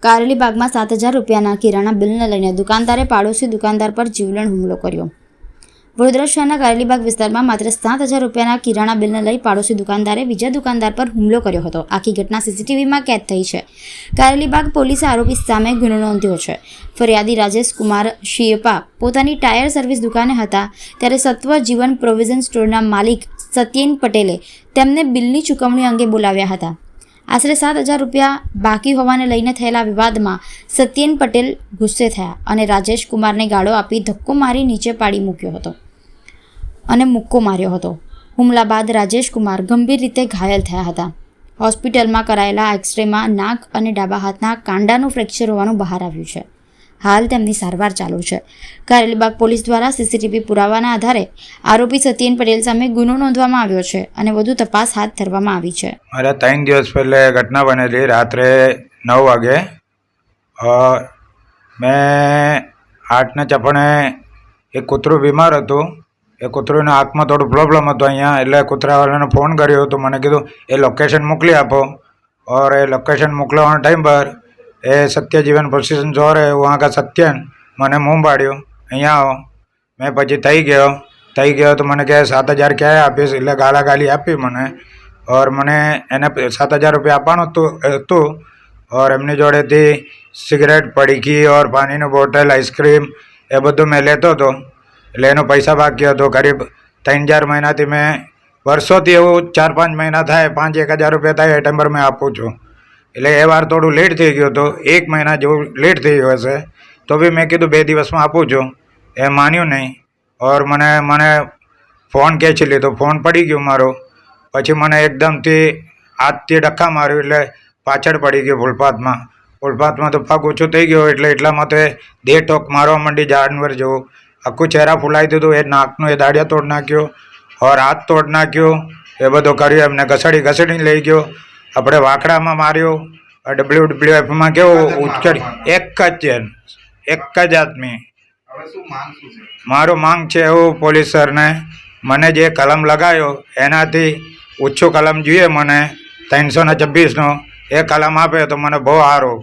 કારેલીબાગમાં 7,000 રૂપિયાના કિરાણા બિલને લઈને દુકાનદારે પાડોશી દુકાનદાર પર જીવલેણ હુમલો કર્યો। વડોદરા શહેરના કારેલીબાગ વિસ્તારમાં માત્ર 7,000 રૂપિયાના કિરાણા બિલને લઈ પાડોશી દુકાનદારે બીજા દુકાનદાર પર હુમલો કર્યો હતો। આખી ઘટના સીસીટીવીમાં કેદ થઈ છે। કારેલીબાગ પોલીસે આરોપી સામે ગુનો નોંધ્યો છે। ફરિયાદી રાજેશ કુમાર શિયપા પોતાની ટાયર સર્વિસ દુકાને હતા ત્યારે સત્વ જીવન પ્રોવિઝન સ્ટોરના માલિક સત્યેન પટેલે તેમને બિલની ચૂકવણી અંગે બોલાવ્યા હતા। આશરે 7,000 રૂપિયા બાકી હોવાને લઈને થયેલા વિવાદમાં સત્યેન પટેલ ગુસ્સે થયા અને રાજેશ કુમારને ગાળો આપી ધક્કો મારી નીચે પાડી મૂક્યો હતો અને મુક્કો માર્યો હતો। હુમલા બાદ રાજેશ કુમાર ગંભીર રીતે ઘાયલ થયા હતા। હોસ્પિટલમાં કરાયેલા એક્સરેમાં નાક અને ડાબા હાથના કાંડાનું ફ્રેક્ચર હોવાનું બહાર આવ્યું છે। હાલ તેમની સારવાર ચાલુ છે। કારેલીબાગ પોલીસ દ્વારા સીસીટીવી પુરાવાના આધારે આરોપી સત્યેન પટેલ સામે ગુનો નોંધવામાં આવ્યો છે અને વધુ તપાસ હાથ ધરવામાં આવી છે। મારા 3 દિવસ પહેલે ઘટના બનેલી રાત્રે 9 વાગે મેં 8 ચપણે એક કૂતરું બીમાર હતું। એ કૂતરુંના આંખમાં થોડું પ્રોબ્લેમ હતો અહીંયા, એટલે કૂતરાવાળાને ફોન કર્યો તો મને કીધું એ લોકેશન મોકલી આપો। और ये लोकेशन मोकलवाना टाइम पर ए सत्य जीवन प्रोसेसन जो है वहाँ का सत्यन मैंने मुँह पाड़ो अँ आओ। मैं पची थी गयो तो मैंने कहे 7,000 क्या आपीश એટલે गाला गाली आपी मैंने और मैंने એને 7,000 रुपया આપવાનું હતું और એમની જોડેથી સિગરેટ પડીકી और પાણીની બોટલ આઈસ્ક્રીમ એ બધું મેં લેતો હતો। એટલે એનો પૈસા બાકી હતો કરીબ 3-4 મહિનાથી મેં વર્ષોથી એવું 4-5 મહિના થાય 5-1,000 રૂપિયા થાય એ ટાઈમ પર મેં આપું છું। એટલે એ વાર થોડું લેટ થઈ ગયું હતું, 1 મહિના જેવું લેટ થઈ ગયું હશે તો બી મેં કીધું 2 દિવસમાં આપું છું। એ માન્યું નહીં और મને ફોન ખેંચી લીધો, ફોન પડી ગયો મારો। પછી મને એકદમથી હાથથી ધક્કા માર્યું એટલે પાછળ પડી ગયો ફૂટપાથમાં તો પગ ઊંચું થઈ ગયો એટલે એટલામાં તો દેહ ટોક મારવા માંડી જાનવર જેવું। આખું ચહેરા ફૂલાઈ દીધું, એ નાકનું એ દાડિયા તોડ નાખ્યો और हाथ तोड़ नाख्यो ए बधो कर्यो। एमने घसड़ी लई गयो, अपने वाकड़ामां मार्यो। WWF में केवो उचकड़ी एक ज आदमी मारो मांग छे एवं पोलीस सर ने मने जे कलम लगायो एनाथी ऊंचो कलम जोईए, मने 326 नो ए कलम आपे तो मने बहु सारो।